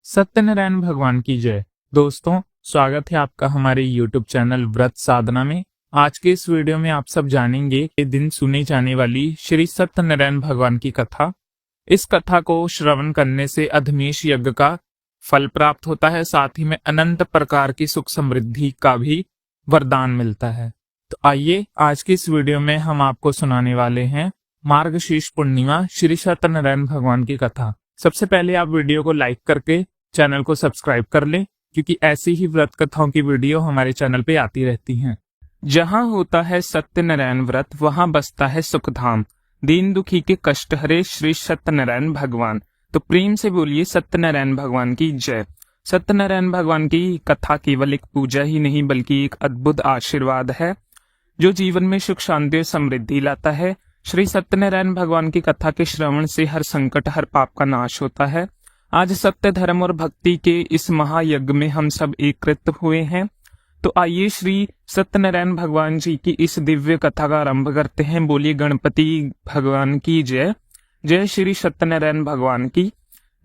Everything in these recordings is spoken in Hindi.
सत्यनारायण भगवान की जय। दोस्तों, स्वागत है आपका हमारे YouTube चैनल व्रत साधना में। आज के इस वीडियो में आप सब जानेंगे कि दिन सुनी जाने वाली श्री सत्यनारायण भगवान की कथा। इस कथा को श्रवण करने से अधमीश यज्ञ का फल प्राप्त होता है, साथ ही में अनंत प्रकार की सुख समृद्धि का भी वरदान मिलता है। तो आइए आज की इस वीडियो में हम आपको सुनाने वाले हैं मार्गशीर्ष पूर्णिमा श्री सत्यनारायण भगवान की कथा। सबसे पहले आप वीडियो को लाइक करके चैनल को सब्सक्राइब कर लें, क्योंकि ऐसी ही व्रत कथाओं की वीडियो हमारे चैनल पे आती रहती हैं। जहां होता है सत्यनारायण व्रत वहां बसता है सुखधाम, दीन दुखी के कष्ट हरे श्री सत्यनारायण भगवान। तो प्रेम से बोलिए सत्यनारायण भगवान की जय। सत्यनारायण भगवान की कथा केवल एक पूजा ही नहीं बल्कि एक अद्भुत आशीर्वाद है जो जीवन में सुख शांति और समृद्धि लाता है। श्री सत्यनारायण भगवान की कथा के श्रवण से हर संकट हर पाप का नाश होता है। आज सत्य धर्म और भक्ति के इस महायज्ञ में हम सब एकत्रित हुए हैं। तो आइए श्री सत्यनारायण भगवान जी की इस दिव्य कथा का आरंभ करते हैं। बोलिए गणपति भगवान की जय। जय श्री सत्यनारायण भगवान की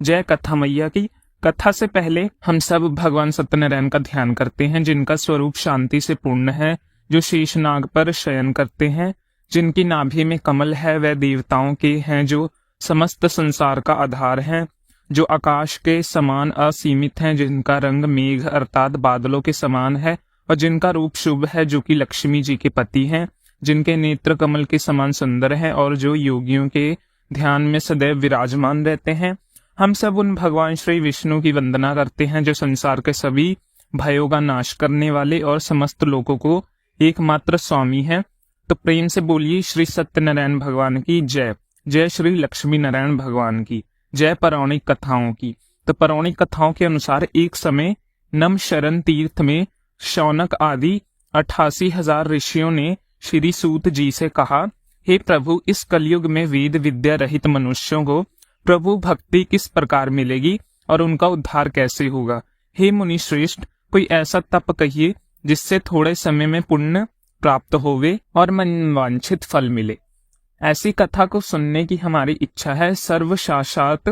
जय। कथा मैया की। कथा से पहले हम सब भगवान सत्यनारायण का ध्यान करते हैं, जिनका स्वरूप शांति से पूर्ण है, जो शेषनाग पर शयन करते हैं, जिनकी नाभि में कमल है, वह देवताओं के हैं, जो समस्त संसार का आधार हैं, जो आकाश के समान असीमित हैं, जिनका रंग मेघ अर्थात बादलों के समान है और जिनका रूप शुभ है, जो कि लक्ष्मी जी के पति हैं, जिनके नेत्र कमल के समान सुंदर हैं और जो योगियों के ध्यान में सदैव विराजमान रहते हैं। हम सब उन भगवान श्री विष्णु की वंदना करते हैं, जो संसार के सभी भयों का नाश करने वाले और समस्त लोगों को एकमात्र स्वामी हैं। तो प्रेम से बोलिए श्री सत्यनारायण भगवान की जय। जय श्री लक्ष्मी नारायण भगवान की जय। पौराणिक कथाओं की। तो पौराणिक कथाओं के अनुसार एक समय नमशरण तीर्थ में शौनक आदि 88,000 ऋषियों ने श्री सूत जी से कहा, हे प्रभु, इस कलयुग में वेद विद्या रहित मनुष्यों को प्रभु भक्ति किस प्रकार मिलेगी और उनका उद्धार कैसे होगा। हे मुनि श्रेष्ठ, कोई ऐसा तप कहिए जिससे थोड़े समय में पुण्य प्राप्त होवे और मनवांछित फल मिले। ऐसी कथा को सुनने की हमारी इच्छा है। सर्व साक्षात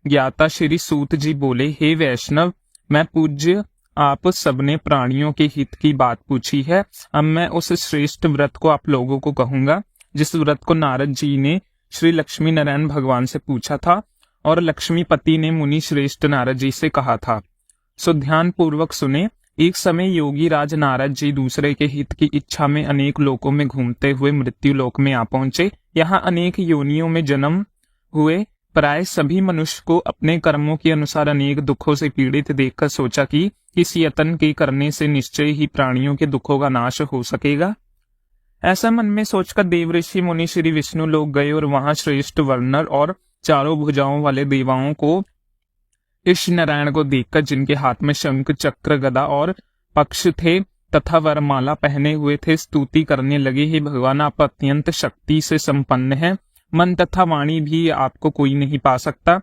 ज्ञाता श्री सूत जी बोले, हे वैष्णव, मैं पूज्य आप सबने प्राणियों के हित की बात पूछी है। अब मैं उस श्रेष्ठ व्रत को आप लोगों को कहूंगा, जिस व्रत को नारद जी ने श्री लक्ष्मी नारायण भगवान से पूछा था और लक्ष्मीपति ने मुनि श्रेष्ठ नारद जी से कहा था। सो ध्यान पूर्वक सुने। एक समय योगी राज नारद जी दूसरे के हित की इच्छा में अनेक लोकों में घूमते हुए मृत्यु लोक में आ पहुंचे। यहाँ अनेक योनियों में जन्म हुए प्राय सभी मनुष्य को अपने कर्मों के अनुसार अनेक दुखों से पीड़ित देखकर सोचा कि इस यत्न के करने से निश्चय ही प्राणियों के दुखों का नाश हो सकेगा। ऐसा मन में सोचकर देव ऋषि मुनि श्री विष्णु लोग गए और वहां श्रेष्ठ वर्णर और चारों भुजाओं वाले देवाओं को इस नारायण को देखकर, जिनके हाथ में शंख चक्र गदा और पक्ष थे तथा वरमाला पहने हुए थे, स्तुति करने लगे, हे भगवान, आप अत्यंत शक्ति से संपन्न हैं, मन तथा वाणी भी आपको कोई नहीं पा सकता,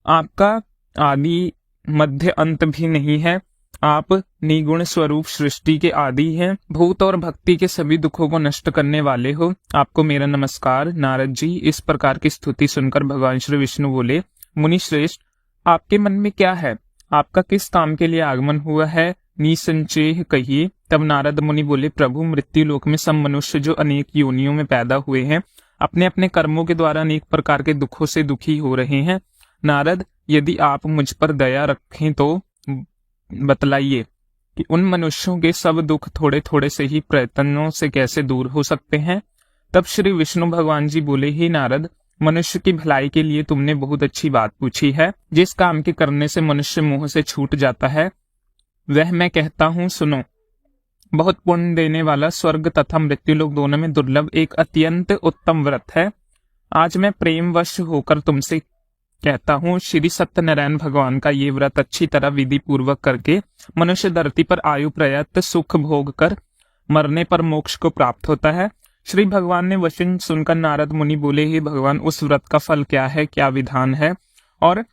आपका आदि मध्य अंत भी नहीं है, आप निगुण स्वरूप सृष्टि के आदि हैं, भूत और भक्ति के सभी दुखों को नष्ट करने वाले हो, आपको मेरा नमस्कार। नारद जी इस प्रकार की स्तुति सुनकर भगवान श्री विष्णु बोले, मुनि श्रेष्ठ, आपके मन में क्या है? आपका किस काम के लिए आगमन हुआ है? निसंचेह कहिए। तब नारद मुनि बोले, प्रभु, मृत्यु लोक में सब मनुष्य जो अनेक योनियों में पैदा हुए हैं, अपने अपने कर्मों के द्वारा अनेक प्रकार के दुखों से दुखी हो रहे हैं। नारद, यदि आप मुझ पर दया रखें तो बतलाइए कि उन मनुष्यों के सब दुख थोड़े थोड़े से ही प्रयत्नों से कैसे दूर हो सकते हैं। तब श्री विष्णु भगवान जी बोले, हे नारद, मनुष्य की भलाई के लिए तुमने बहुत अच्छी बात पूछी है। जिस काम के करने से मनुष्य मोह से छूट जाता है वह मैं कहता हूँ, सुनो। बहुत पुण्य देने वाला, स्वर्ग तथा मृत्यु लोक दोनों में दुर्लभ एक अत्यंत उत्तम व्रत है। आज मैं प्रेमवश होकर तुमसे कहता हूँ, श्री सत्यनारायण भगवान का ये व्रत अच्छी तरह विधि पूर्वक करके मनुष्य धरती पर आयु प्रयत सुख भोग कर मरने पर मोक्ष को प्राप्त होता है। श्री भगवान ने वचन सुनकर नारद मुनि बोले, हे भगवान, उस व्रत का फल क्या है, क्या विधान है और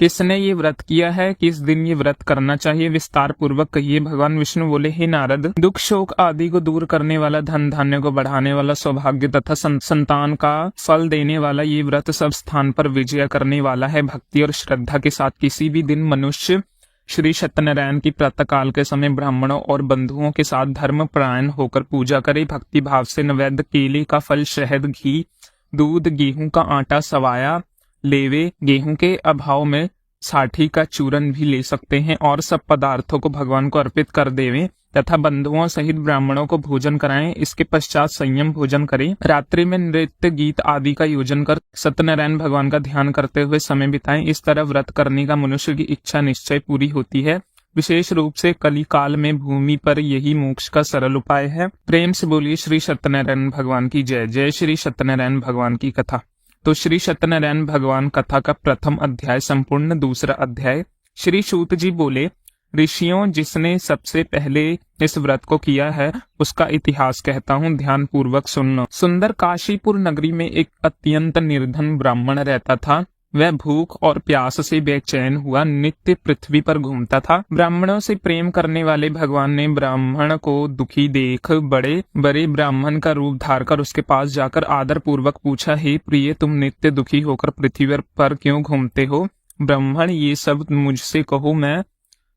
किसने ये व्रत किया है, किस दिन ये व्रत करना चाहिए, विस्तार पूर्वक कहिए। भगवान विष्णु बोले, हे नारद, दुख शोक आदि को दूर करने वाला, धन धान्य को बढ़ाने वाला, सौभाग्य तथा संतान का फल देने वाला ये व्रत सब स्थान पर विजय करने वाला है। भक्ति और श्रद्धा के साथ किसी भी दिन मनुष्य श्री सत्यनारायण की प्रातःकाल के समय ब्राह्मणों और बंधुओं के साथ धर्म परायण होकर पूजा करे। भक्ति भाव से नैवेद्य केले का फल, शहद, घी, दूध, गेहूं का आटा, सवाया लेवे, गेहूं के अभाव में साठी का चूरन भी ले सकते हैं और सब पदार्थों को भगवान को अर्पित कर देवें तथा बंधुओं सहित ब्राह्मणों को भोजन कराएं। इसके पश्चात संयम भोजन करें। रात्रि में नृत्य गीत आदि का योजन कर सत्यनारायण भगवान का ध्यान करते हुए समय बिताएं। इस तरह व्रत करने का मनुष्य की इच्छा निश्चय पूरी होती है। विशेष रूप से कली काल में भूमि पर यही मोक्ष का सरल उपाय है। प्रेम से बोलिए श्री सत्यनारायण भगवान की जय। जय श्री सत्यनारायण भगवान की कथा। तो श्री सत्यनारायण भगवान कथा का प्रथम अध्याय संपूर्ण। दूसरा अध्याय। श्री सूत जी बोले, ऋषियों, जिसने सबसे पहले इस व्रत को किया है उसका इतिहास कहता हूँ, ध्यान पूर्वक सुनना। सुंदर काशीपुर नगरी में एक अत्यंत निर्धन ब्राह्मण रहता था। वह भूख और प्यास से बेचैन हुआ नित्य पृथ्वी पर घूमता था। ब्राह्मणों से प्रेम करने वाले भगवान ने ब्राह्मण को दुखी देख बड़े बड़े ब्राह्मण का रूप धारकर उसके पास जाकर आदर पूर्वक पूछा, हे प्रिय, तुम नित्य दुखी होकर पृथ्वी पर क्यों घूमते हो? ब्राह्मण, ये सब मुझसे कहो, मैं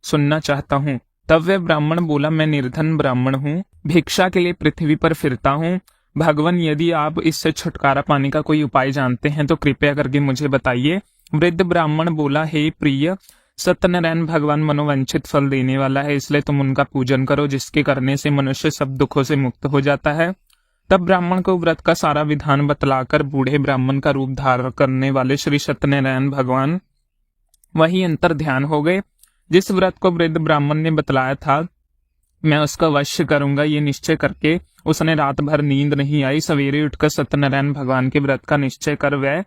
सुनना चाहता हूँ। तब वह ब्राह्मण बोला, मैं निर्धन ब्राह्मण हूँ, भिक्षा के लिए पृथ्वी पर फिरता हूँ। भगवान, यदि आप इससे छुटकारा पाने का कोई उपाय जानते हैं तो कृपया करके मुझे बताइए। वृद्ध ब्राह्मण बोला, हे प्रिय, सत्यनारायण भगवान मनोवांछित फल देने वाला है, इसलिए तुम उनका पूजन करो, जिसके करने से मनुष्य सब दुखों से मुक्त हो जाता है। तब ब्राह्मण को व्रत का सारा विधान बतलाकर बूढ़े ब्राह्मण का रूप धारण करने वाले श्री सत्यनारायण भगवान वही अंतर ध्यान हो गए। जिस व्रत को वृद्ध ब्राह्मण ने बतलाया था मैं उसका वश्य करूंगा, ये निश्चय करके उसने रात भर नींद नहीं आई। सवेरे उठकर सत्यनारायण भगवान के व्रत का निश्चय कर वह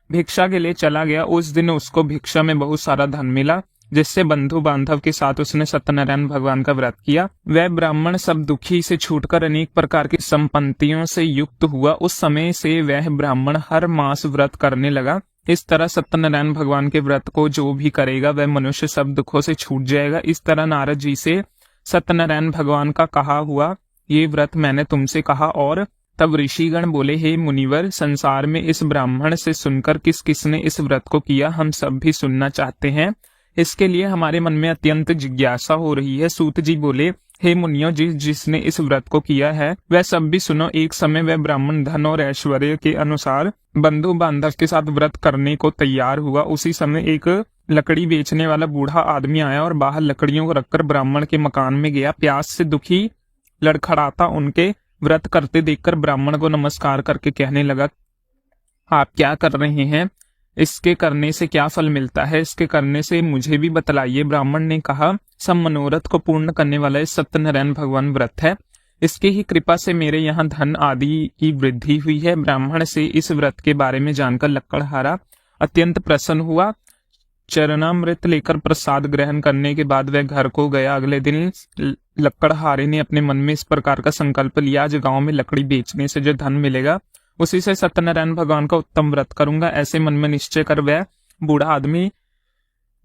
भिक्षा के लिए चला गया। उस दिन उसको भिक्षा में बहुत सारा धन मिला, जिससे बंधु बांधव के साथ उसने सत्यनारायण भगवान का व्रत किया। वह ब्राह्मण सब दुखी से छूटकर अनेक प्रकार की संपत्तियों से युक्त हुआ। उस समय से वह ब्राह्मण हर मास व्रत करने लगा। इस तरह सत्यनारायण भगवान के व्रत को जो भी करेगा वह मनुष्य सब दुखों से छूट जाएगा। इस तरह नारद जी से सत्यनारायण भगवान का कहा हुआ ये व्रत मैंने तुमसे कहा। और तब ऋषिगण बोले, हे मुनिवर, संसार में इस ब्राह्मण से सुनकर किस किसने इस व्रत को किया हम सब भी सुनना चाहते हैं। इसके लिए हमारे मन में अत्यंत जिज्ञासा हो रही है। सूत जी बोले, हे मुनियों, जिसने इस व्रत को किया है वह सब भी सुनो। एक समय वह ब्राह्मण धन और ऐश्वर्य के अनुसार बंधु बांधव के साथ व्रत करने को तैयार हुआ। उसी समय एक लकड़ी बेचने वाला बूढ़ा आदमी आया और बाहर लकड़ियों को रखकर ब्राह्मण के मकान में गया। प्यास से दुखी लड़खड़ाता उनके व्रत करते देखकर ब्राह्मण को नमस्कार करके कहने लगा, आप क्या कर रहे हैं? इसके करने से क्या फल मिलता है? इसके करने से मुझे भी बतलाइए। ब्राह्मण ने कहा, सब मनोरथ को पूर्ण करने वाला सत्यनारायण भगवान व्रत है। इसकी ही कृपा से मेरे यहाँ धन आदि की वृद्धि हुई है। ब्राह्मण से इस व्रत के बारे में जानकर लकड़हारा अत्यंत प्रसन्न हुआ। चरणामृत लेकर प्रसाद ग्रहण करने के बाद वह घर को गया। अगले दिन लकड़हारे ने अपने मन में इस प्रकार का संकल्प लिया, आज गांव में लकड़ी बेचने से जो धन मिलेगा उसी से सत्यनारायण भगवान का उत्तम व्रत करूंगा। ऐसे मन में निश्चय कर वह बूढ़ा आदमी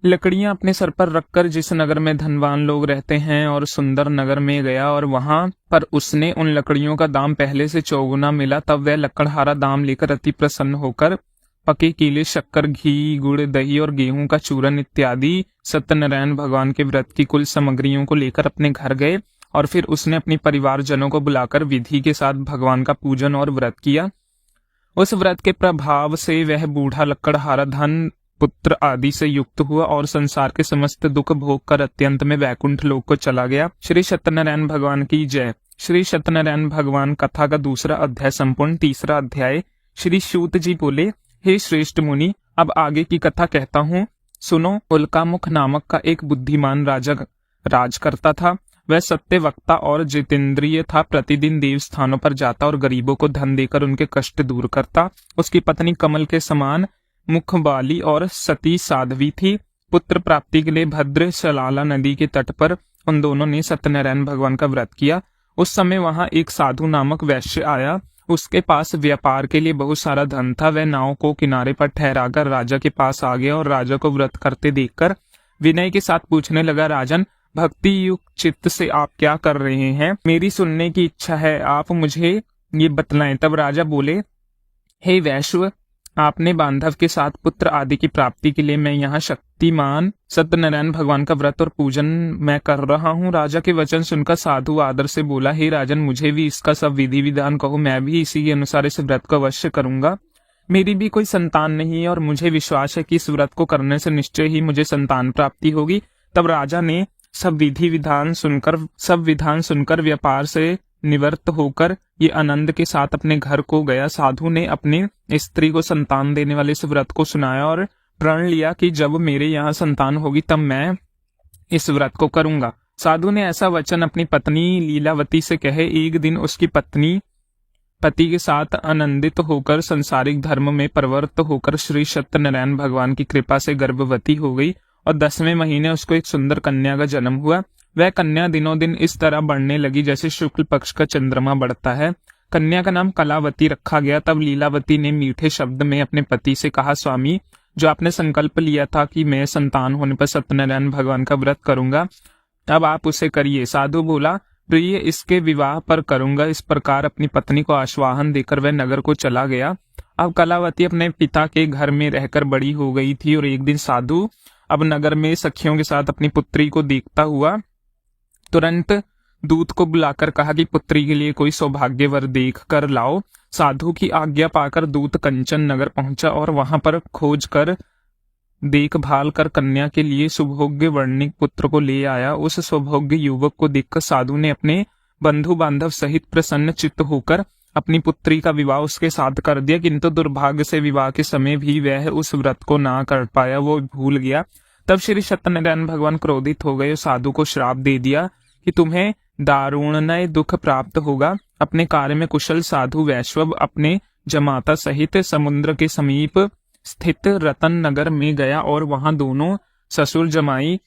लकड़ियां अपने सर पर रखकर जिस नगर में धनवान लोग रहते हैं और सुंदर नगर में गया और वहां पर उसने उन लकड़ियों का दाम पहले से चौगुना मिला। तब वह लकड़हारा दाम लेकर अति प्रसन्न होकर पके केले, शक्कर, घी, गुड़, दही और गेहूं का चूरन इत्यादि सत्यनारायण भगवान के व्रत की कुल सामग्रियों को लेकर अपने घर गए और फिर उसने अपने परिवारजनों को बुलाकर विधि के साथ भगवान का पूजन और व्रत किया। उस व्रत के प्रभाव से वह बूढ़ा लकड़हारा धन, पुत्र आदि से युक्त हुआ और संसार के समस्त दुख भोग कर अत्यंत में वैकुंठ लोक को चला गया। श्री सत्यनारायण भगवान की जय। श्री सत्यनारायण भगवान कथा का दूसरा अध्याय संपूर्ण। तीसरा अध्याय। श्री सूत जी बोले, हे श्रेष्ठ मुनि, अब आगे की कथा कहता हूँ, सुनो। उल्कामुख नामक का एक बुद्धिमान राजा राज करता था। वह सत्य वक्ता और जितेंद्रिय था। प्रतिदिन देव स्थानों पर जाता और गरीबों को धन देकर उनके कष्ट दूर करता। उसकी पत्नी कमल के समान मुख वाली और सती साध्वी थी। पुत्र प्राप्ति के लिए भद्र सलाला नदी के तट पर उन दोनों ने सत्यनारायण भगवान का व्रत किया। उस समय वहां एक साधु नामक वैश्य आया उसके पास व्यापार के लिए बहुत सारा धन था। वह नाव को किनारे पर ठहराकर राजा के पास आ गया और राजा को व्रत करते देखकर विनय के साथ पूछने लगा, राजन, भक्ति युक्त चित्त से आप क्या कर रहे हैं? मेरी सुनने की इच्छा है, आप मुझे ये बतलाएं। तब राजा बोले, हे वैश्व, आपने बांधव के साथ पुत्र आदि की प्राप्ति के लिए मैं यहाँ शक्तिमान सत्यनारायण भगवान का व्रत और पूजन मैं कर रहा हूँ। राजा के वचन सुनकर साधु आदर से बोला, हे राजन, मुझे भी इसका सब विधि विधान कहो, मैं भी इसी के अनुसार इस व्रत को अवश्य करूंगा। मेरी भी कोई संतान नहीं है और मुझे विश्वास है कि इस व्रत को करने से निश्चय ही मुझे संतान प्राप्ति होगी। तब राजा ने सब विधान सुनकर व्यापार से निवृत्त होकर ये आनंद के साथ अपने घर को गया। साधु ने अपनी स्त्री को संतान देने वाले इस व्रत को सुनाया और प्रण लिया कि जब मेरे यहाँ संतान होगी तब मैं इस व्रत को करूंगा। साधु ने ऐसा वचन अपनी पत्नी लीलावती से कहे। एक दिन उसकी पत्नी पति के साथ आनंदित होकर संसारिक धर्म में प्रवृत्त होकर श्री सत्यनारायण भगवान की कृपा से गर्भवती हो गई और 10वें महीने उसको एक सुंदर कन्या का जन्म हुआ। वह कन्या दिनों दिन इस तरह बढ़ने लगी जैसे शुक्ल पक्ष का चंद्रमा बढ़ता है। कन्या का नाम कलावती रखा गया। तब लीलावती ने मीठे शब्द में अपने पति से कहा, स्वामी, जो आपने संकल्प लिया था कि मैं संतान होने पर सत्यनारायण भगवान का व्रत करूंगा, अब आप उसे करिए। साधु बोला, प्रिय, इसके विवाह पर करूंगा। इस प्रकार अपनी पत्नी को आश्वासन देकर वह नगर को चला गया। अब कलावती अपने पिता के घर में रहकर बड़ी हो गई थी और एक दिन साधु अब नगर में सखियों के साथ अपनी पुत्री को देखता हुआ तुरंत दूत को बुलाकर कहा कि पुत्री के लिए कोई सौभाग्यवर देख कर लाओ। साधु की आज्ञा पाकर दूत कंचन नगर पहुंचा और वहां पर खोज कर देखभाल कर कन्या के लिए सुभोग्य वर्णिक पुत्र को ले आया। उस सौभाग्य युवक को देखकर साधु ने अपने बंधु बांधव सहित प्रसन्न चित्त होकर अपनी पुत्री का विवाह उसके साथ कर दिया, किंतु दुर्भाग्य से विवाह के समय भी वह उस व्रत को ना कर पाया, वो भूल गया। तब श्री सत्यनारायण भगवान क्रोधित हो गए, साधु को श्राप दे दिया कि तुम्हें दारुणमय दुख प्राप्त होगा। अपने कार्य में कुशल साधु वैश्व अपने जमाता सहित समुद्र के समीप स्थित रतन नगर में गया और वहां दोनों ससुर जमाई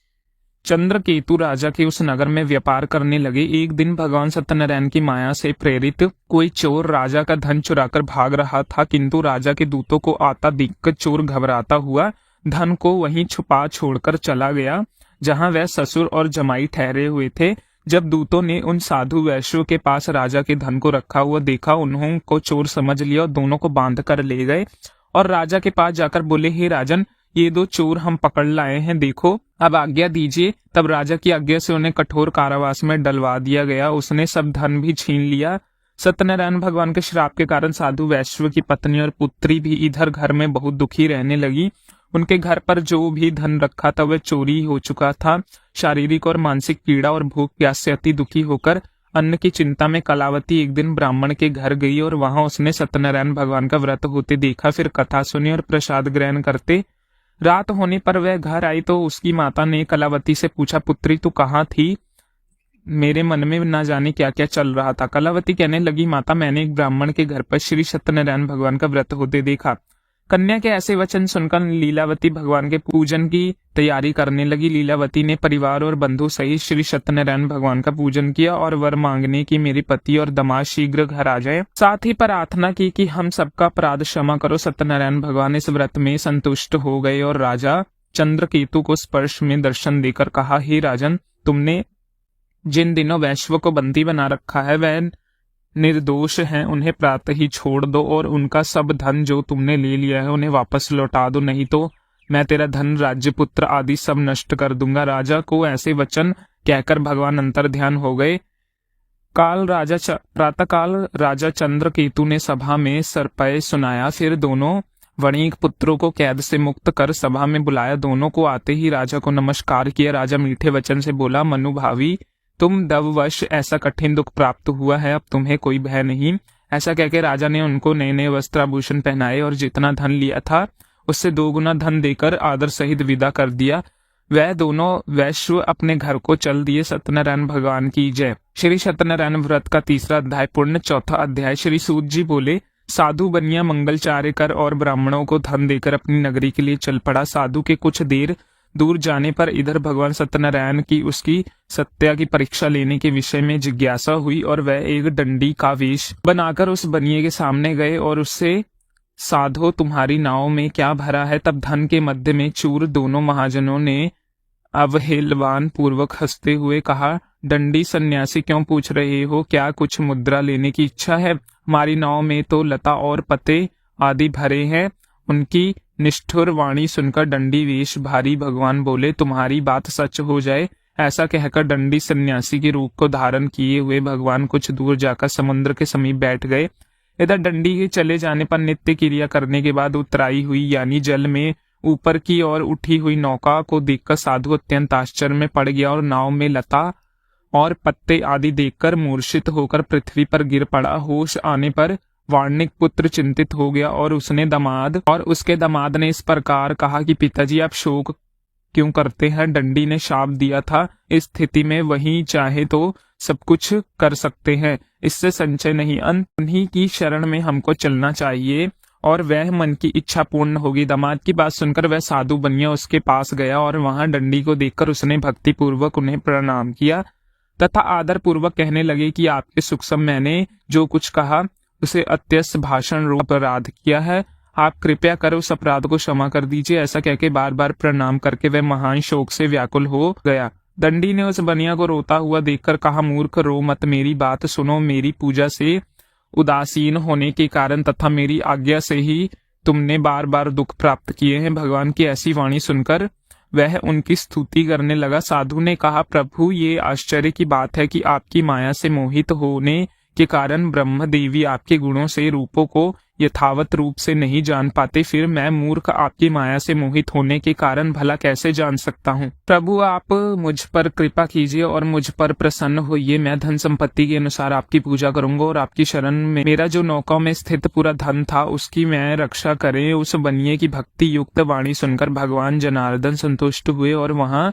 चंद्रकेतु राजा के उस नगर में व्यापार करने लगे। एक दिन भगवान सत्यनारायण की माया से प्रेरित कोई चोर राजा का धन चुराकर भाग रहा था, किंतु राजा के दूतों को आता देखकर चोर घबराता हुआ धन को वहीं छुपा छोड़कर चला गया जहां वह ससुर और जमाई ठहरे हुए थे। जब दूतों ने उन साधु वैश्यों के पास राजा के धन को रखा हुआ देखा, उन्होंने को चोर समझ लिया और दोनों को बांध कर ले गए और राजा के पास जाकर बोले, हे राजन, ये दो चोर हम पकड़ लाए हैं, देखो, अब आज्ञा दीजिए। तब राजा की आज्ञा से उन्हें कठोर कारावास में डलवा दिया गया। उसने सब धन भी छीन लिया। सत्यनारायण भगवान के श्राप के कारण साधु वैश्व की पत्नी और पुत्री भी इधर घर में बहुत दुखी रहने लगी। उनके घर पर जो भी धन रखा था वह चोरी हो चुका था। शारीरिक और मानसिक पीड़ा और भूख प्यास से अति दुखी होकर अन्न की चिंता में कलावती एक दिन ब्राह्मण के घर गई और वहां उसने सत्यनारायण भगवान का व्रत होते देखा। फिर कथा सुनी और प्रसाद ग्रहण करते रात होने पर वह घर आई तो उसकी माता ने कलावती से पूछा, पुत्री तू कहाँ थी? मेरे मन में न जाने क्या क्या चल रहा था। कलावती कहने लगी, माता, मैंने एक ब्राह्मण के घर पर श्री सत्यनारायण भगवान का व्रत होते देखा। कन्या के ऐसे वचन सुनकर लीलावती भगवान के पूजन की तैयारी करने लगी। लीलावती ने परिवार और बंधु सहित श्री सत्यनारायण भगवान का पूजन किया और वर मांगने की मेरे पति और दामाद शीघ्र घर आ जाए। साथ ही प्रार्थना की कि हम सबका अपराध क्षमा करो। सत्यनारायण भगवान इस व्रत में संतुष्ट हो गए और राजा चंद्रकेतु को स्पर्श में दर्शन देकर कहा, हे राजन, तुमने जिन दिनों वैश्व को बंदी बना रखा है वह निर्दोष हैं, उन्हें प्रातः ही छोड़ दो और उनका सब धन जो तुमने ले लिया है उन्हें वापस लौटा दो, नहीं तो मैं तेरा धन, राज्य, पुत्र आदि सब नष्ट कर दूंगा। राजा को ऐसे वचन कहकर भगवान अंतर ध्यान हो गए। प्रातःकाल राजा चंद्रकेतु ने सभा में सरपय सुनाया। फिर दोनों वणिक पुत्रों को कैद से मुक्त कर सभा में बुलाया। दोनों को आते ही राजा को नमस्कार किया। राजा मीठे वचन से बोला, मनुभावी, तुम दववश ऐसा कठिन दुख प्राप्त हुआ है, अब तुम्हें कोई भय नहीं। ऐसा कहकर राजा ने उनको नए नए वस्त्राभूषण पहनाए और जितना धन लिया था उससे 2 गुना धन देकर आदर सहित विदा कर दिया। वह दोनों वैश्व अपने घर को चल दिए। सत्यनारायण भगवान की जय। श्री सत्यनारायण व्रत का 3रा अध्याय पूर्ण। 4था अध्याय। श्री सूत जी बोले, साधु बनिया मंगलचार्य कर और ब्राह्मणों को धन देकर अपनी नगरी के लिए चल पड़ा। साधु के कुछ देर दूर जाने पर इधर भगवान सत्यनारायण की उसकी सत्या की परीक्षा लेने के विषय में जिज्ञासा हुई और वह एक डंडी का वेश बनाकर उस बनिए के सामने गए और उससे, साधो तुम्हारी नाव में क्या भरा है? तब धन के मध्य में चूर दोनों महाजनों ने अवहेलवान पूर्वक हंसते हुए कहा, डंडी सन्यासी क्यों पूछ रहे हो? क्या कुछ मुद्रा लेने की इच्छा है? हमारी नाव में तो लता और पत्ते आदि भरे हैं। उनकी निष्ठुर वाणी सुनकर डंडी वेश भारी भगवान बोले, तुम्हारी बात सच हो जाए। ऐसा कहकर डंडी सन्यासी के रूप को धारण किए हुए भगवान कुछ दूर जाकर समुद्र के समीप बैठ गए। इधर डंडी के चले जाने पर नित्य क्रिया करने के बाद उतराई हुई यानी जल में ऊपर की ओर उठी हुई नौका को देखकर साधु अत्यंत आश्चर्य में पड़ गया और नाव में लता और पत्ते आदि देखकर मूर्छित होकर पृथ्वी पर गिर पड़ा। होश आने पर वार्णिक पुत्र चिंतित हो गया और उसके दामाद ने इस प्रकार कहा कि पिताजी आप शोक क्यों करते हैं? डंडी ने शाप दिया था, इस स्थिति में वही चाहे तो सब कुछ कर सकते हैं, इससे संचय नहीं, अंत उन्हीं की शरण में हमको चलना चाहिए और वह मन की इच्छा पूर्ण होगी। दामाद की बात सुनकर वह साधु बनिया उसके पास गया और वहां डंडी को देखकर उसने भक्ति पूर्वक उन्हें प्रणाम किया तथा आदर पूर्वक कहने लगे कि आपके सुख सब मैंने जो कुछ कहा उसे अत्यस्त भाषण रूप अपराध किया है, आप कृपया कर उस अपराध को क्षमा कर दीजिए। ऐसा कहकर बार बार प्रणाम करके वह महान शोक से व्याकुल हो गया। डंडी ने उस बनिया को रोता हुआ देखकर कहा, मूर्ख रो मत, मेरी बात सुनो। मेरी पूजा से उदासीन होने के कारण तथा मेरी आज्ञा से ही तुमने बार बार दुख प्राप्त किए हैं। भगवान की ऐसी वाणी सुनकर वह उनकी स्तुति करने लगा। साधु ने कहा, प्रभु ये आश्चर्य की बात है कि आपकी माया से मोहित होने के कारण ब्रह्म देवी आपके गुणों से रूपों को यथावत रूप से नहीं जान पाते, फिर मैं मूर्ख आपकी माया से मोहित होने के कारण भला कैसे जान सकता हूँ? प्रभु आप मुझ पर कृपा कीजिए और मुझ पर प्रसन्न होइए। मैं धन संपत्ति के अनुसार आपकी पूजा करूंगा और आपकी शरण में मेरा जो नौका में स्थित पूरा धन था उसकी मैं रक्षा करें। उस बनिए की भक्ति युक्त वाणी सुनकर भगवान जनार्दन संतुष्ट हुए और वहां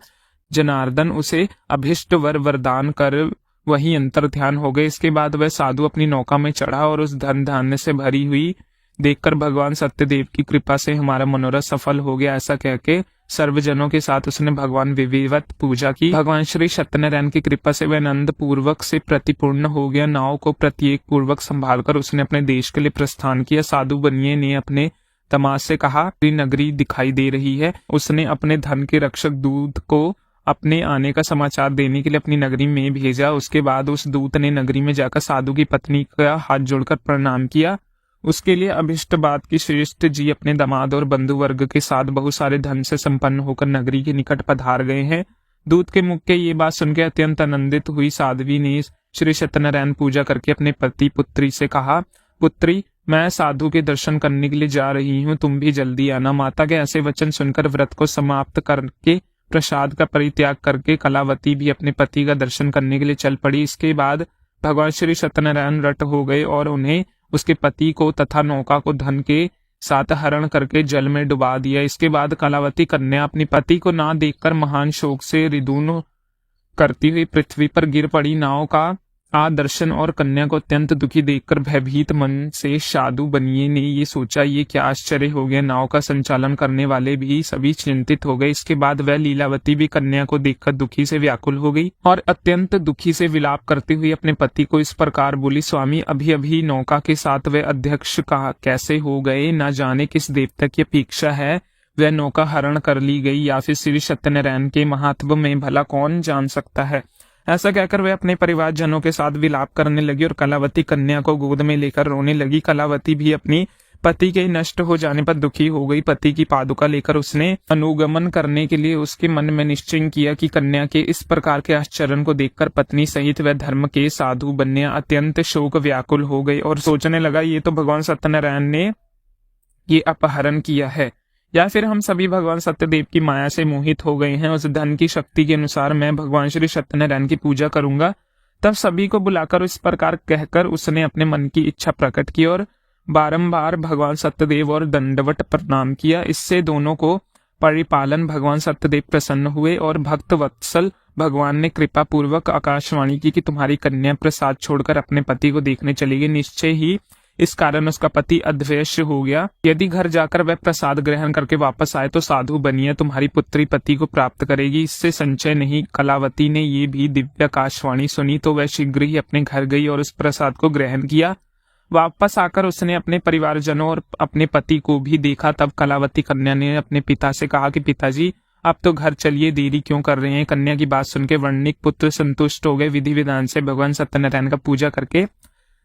जनार्दन उसे अभिष्ट वरदान कर वही अंतर ध्यान हो गए। इसके बाद वह साधु अपनी नौका में चढ़ा और उस धन धान्य से भरी हुई देखकर भगवान सत्यदेव की कृपा से हमारा मनोरथ सफल हो गया, ऐसा कहके सर्वजनों के साथ उसने भगवान विधिवत पूजा की। भगवान श्री सत्यनारायण की कृपा से वह आनंद पूर्वक से प्रतिपूर्ण हो गया। नाव को प्रत्येक पूर्वक संभालकर उसने अपने देश के लिए प्रस्थान किया। साधु बनिए ने अपने दामाद से कहा, नगरी दिखाई दे रही है। उसने अपने धन के रक्षक दूत को अपने आने का समाचार देने के लिए अपनी नगरी में भेजा। उसके बाद उस दूत ने नगरी में जाकर साधु की पत्नी का हाथ जोड़कर प्रणाम किया। उसके लिए अभिष्ट बात की श्रेष्ठ जी अपने दामाद और बंधु वर्ग के साथ बहुत सारे धन से संपन्न होकर नगरी के निकट पधार गए हैं। दूत के मुख के ये बात सुनकर अत्यंत आनंदित हुई साध्वी ने श्री सत्यनारायण पूजा करके अपने पति पुत्री से कहा, पुत्री मैं साधु के दर्शन करने के लिए जा रही हूँ, तुम भी जल्दी आना। माता के ऐसे वचन सुनकर व्रत को समाप्त करके प्रसाद का परित्याग करके कलावती भी अपने पति का दर्शन करने के लिए चल पड़ी। इसके बाद भगवान श्री सत्यनारायण रट हो गए और उन्हें उसके पति को तथा नौका को धन के साथ हरण करके जल में डुबा दिया। इसके बाद कलावती कन्या अपने पति को ना देखकर महान शोक से रिदून करती हुई पृथ्वी पर गिर पड़ी। नाव का दर्शन और कन्या को अत्यंत दुखी देखकर भयभीत मन से साधु बनिए ने ये सोचा, ये क्या आश्चर्य हो गया। नाव का संचालन करने वाले भी सभी चिंतित हो गए। इसके बाद वह लीलावती भी कन्या को देखकर दुखी से व्याकुल हो गई और अत्यंत दुखी से विलाप करते हुए अपने पति को इस प्रकार बोली, स्वामी अभी अभी नौका के साथ वह अध्यक्ष का कैसे हो गए, न जाने किस देवता की अपेक्षा है वह नौका हरण कर ली गई या फिर श्री सत्यनारायण के महात्म में भला कौन जान सकता है। ऐसा कहकर वह अपने परिवार जनों के साथ विलाप करने लगी और कलावती कन्या को गोद में लेकर रोने लगी। कलावती भी अपनी पति के नष्ट हो जाने पर दुखी हो गई। पति की पादुका लेकर उसने अनुगमन करने के लिए उसके मन में निश्चय किया कि कन्या के इस प्रकार के आश्चर्य को देखकर पत्नी सहित वह धर्म के साधु बनिया अत्यंत शोक व्याकुल हो गई और सोचने लगा, ये तो भगवान सत्यनारायण ने ये अपहरण किया है या फिर हम सभी भगवान सत्यदेव की माया से मोहित हो गए हैं। उस धन की शक्ति के अनुसार मैं भगवान श्री सत्यनारायण की पूजा करूंगा। तब सभी को बुलाकर इस प्रकार कहकर उसने अपने मन की इच्छा प्रकट की और बारंबार भगवान सत्यदेव और दंडवत प्रणाम किया। इससे दोनों को परिपालन भगवान सत्यदेव प्रसन्न हुए और भक्त वत्सल भगवान ने कृपा पूर्वक आकाशवाणी की कि तुम्हारी कन्या प्रसाद छोड़कर अपने पति को देखने चली गई। निश्चय ही इस कारण उसका पति अदृश्य हो गया। यदि घर जाकर वह प्रसाद ग्रहण करके वापस आए तो साधु बनिए, तुम्हारी पुत्री पति को प्राप्त करेगी, इससे संचय नहीं। कलावती ने ये भी दिव्य आकाशवाणी सुनी तो वह शीघ्र ही अपने घर गई और उस प्रसाद को ग्रहण किया। वापस आकर उसने अपने परिवारजनों और अपने पति को भी देखा। तब कलावती कन्या ने अपने पिता से कहा कि पिताजी, अब तो घर चलिए, देरी क्यों कर रहे हैं। कन्या की बात सुनकर वर्णिक पुत्र संतुष्ट हो गए। विधि विधान से भगवान सत्यनारायण का पूजा करके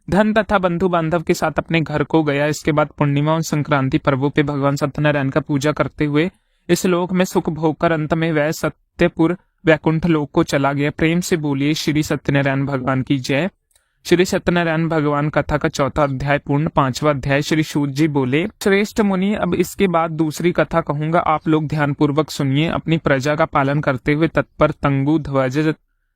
धन तथा बंधु बांधव के साथ अपने घर को गया। इसके बाद पूर्णिमा और संक्रांति पर्वों पे भगवान सत्यनारायण का पूजा करते हुए इस लोक में सुख भोग कर अंत में वह सत्यपुर वैकुंठ लोक को चला गया। प्रेम से बोलिए श्री सत्यनारायण भगवान की जय। श्री सत्यनारायण भगवान कथा का चौथा अध्याय पूर्ण। 5वां अध्याय। श्री सूत जी बोले, श्रेष्ठ मुनि, अब इसके बाद दूसरी कथा कहूंगा, आप लोग ध्यान पूर्वक सुनिए। अपनी प्रजा का पालन करते हुए तत्पर तंगु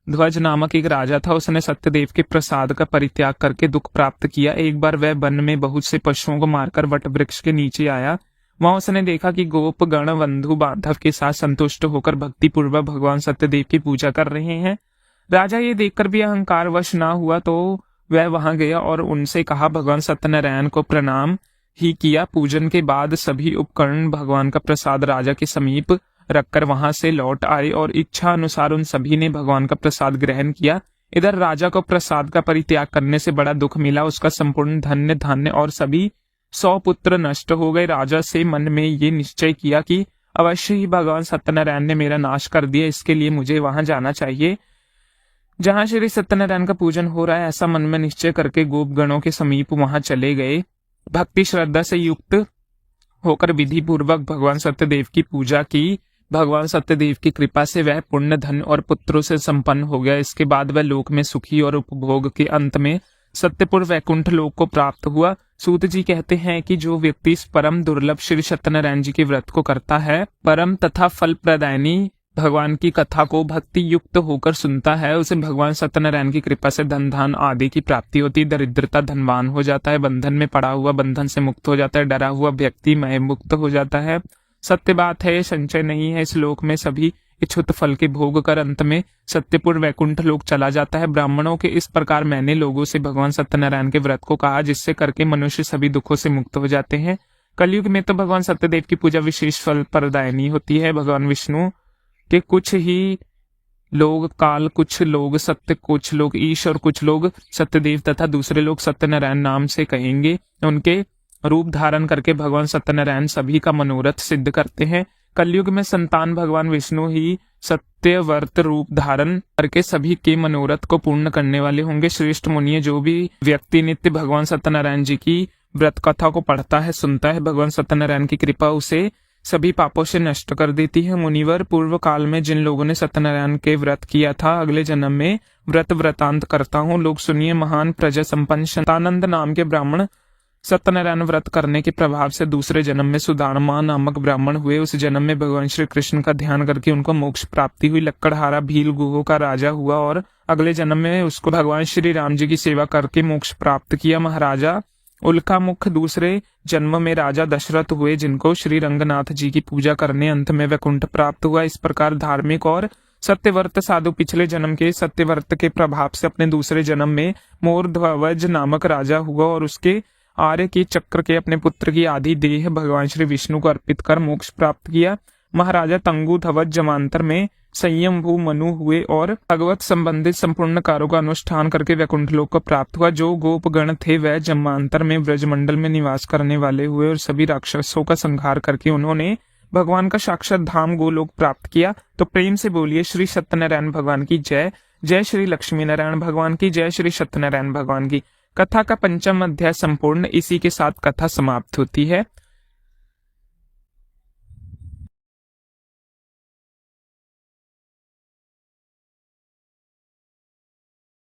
ध्वज नामक एक राजा था। उसने सत्यदेव के प्रसाद का परित्याग करके दुख प्राप्त किया। एक बार वह वन में बहुत से पशुओं को मारकर वट वृक्ष के नीचे आया। वहां उसने देखा कि गोप गण बंधु बांधव के साथ संतुष्ट होकर भक्ति पूर्वक भगवान सत्यदेव की पूजा कर रहे हैं। राजा ये देखकर भी अहंकार वश ना हुआ तो वह वहां गया और उनसे कहा, भगवान सत्यनारायण को प्रणाम ही किया। पूजन के बाद सभी उपकरण भगवान का प्रसाद राजा के समीप रखकर वहां से लौट आए और इच्छा अनुसार उन सभी ने भगवान का प्रसाद ग्रहण किया। इधर राजा को प्रसाद का परित्याग करने से बड़ा दुख मिला। उसका संपूर्ण धन्य धान्य और सभी 100 पुत्र नष्ट हो गए। राजा से मन में ये निश्चय किया कि अवश्य ही भगवान सत्यनारायण ने मेरा नाश कर दिया, इसके लिए मुझे वहां जाना चाहिए जहां श्री सत्यनारायण का पूजन हो रहा है। ऐसा मन में निश्चय करके गोप गणों के समीप वहां चले गए। भक्ति श्रद्धा से युक्त होकर विधि पूर्वक भगवान सत्यदेव की पूजा की। भगवान सत्यदेव की कृपा से वह पुण्य धन और पुत्रों से संपन्न हो गया। इसके बाद वह लोक में सुखी और उपभोग के अंत में सत्यपुर वैकुंठ लोक को प्राप्त हुआ। सूत जी कहते हैं कि जो व्यक्ति इस परम दुर्लभ श्री सत्यनारायण जी के व्रत को करता है, परम तथा फल प्रदायनी भगवान की कथा को भक्ति युक्त होकर सुनता है, उसे भगवान सत्यनारायण की कृपा से धन धान आदि की प्राप्ति होती। दरिद्रता धनवान हो जाता है, बंधन में पड़ा हुआ बंधन से मुक्त हो जाता है, डरा हुआ व्यक्ति मय मुक्त हो जाता है। सत्य बात है, संचय नहीं है। इस लोक में सभी इच्छुत फल के भोग कर अंत में सत्यपुर वैकुंठ लोक चला जाता है। ब्राह्मणों के इस प्रकार मैंने लोगों से भगवान सत्यनारायण के व्रत को कहा, जिससे करके मनुष्य सभी दुखों से मुक्त हो जाते हैं। कलयुग में तो भगवान सत्यदेव की पूजा विशेष फल प्रदायनी होती है। भगवान विष्णु के कुछ ही लोग काल, कुछ लोग सत्य, कुछ लोग ईश और कुछ लोग सत्यदेव तथा दूसरे लोग सत्यनारायण नाम से कहेंगे। उनके रूप धारण करके भगवान सत्यनारायण सभी का मनोरथ सिद्ध करते हैं। कलयुग में संतान भगवान विष्णु ही सत्यवर्त रूप धारण करके सभी के मनोरथ को पूर्ण करने वाले होंगे। श्रेष्ठ मुनिये, जो भी व्यक्ति नित्य भगवान सत्यनारायण जी की व्रत कथा को पढ़ता है, सुनता है, भगवान सत्यनारायण की कृपा उसे सभी पापों से नष्ट कर देती है। मुनिवर, पूर्व काल में जिन लोगों ने सत्यनारायण के व्रत किया था, अगले जन्म में वृतांत करता हूँ। लोग सुनिए। महान प्रजा संपन्न शतानंद नाम के ब्राह्मण सत्यनारायण व्रत करने के प्रभाव से दूसरे जन्म में सुदामा नामक ब्राह्मण हुए। उस जन्म में भगवान श्री कृष्ण का ध्यान करके उनको मोक्ष प्राप्ति हुई। लक्कड़हारा भील गुहों का राजा हुआ और अगले जन्म में उसको भगवान श्री राम जी की सेवा करके मोक्ष प्राप्त किया। महाराजा उल्का मुख दूसरे जन्म में राजा दशरथ हुए, जिनको श्री रंगनाथ जी की पूजा करने अंत में वैकुंठ प्राप्त हुआ। इस प्रकार धार्मिक और सत्यव्रत साधु पिछले जन्म के सत्यव्रत के प्रभाव से अपने दूसरे जन्म में मोरध्वज नामक राजा हुआ और उसके आर्य के चक्र के अपने पुत्र की आधी देह भगवान श्री विष्णु को अर्पित कर मोक्ष प्राप्त किया। महाराजा तंगु ध्वज जमांतर में संयमभू मनु हुए और भगवत संबंधित संपूर्ण कार्यों का अनुष्ठान करके वैकुंठ लोक को प्राप्त हुआ। जो गोप गण थे वह जमांतर में ब्रजमंडल में निवास करने वाले हुए और सभी राक्षसों का संहार करके उन्होंने भगवान का साक्षात धाम गोलोक प्राप्त किया। तो प्रेम से बोलिए श्री सत्यनारायण भगवान की जय। जय श्री लक्ष्मी नारायण भगवान की जय। श्री सत्यनारायण भगवान की। कथा का 5वां अध्याय संपूर्ण। इसी के साथ कथा समाप्त होती है।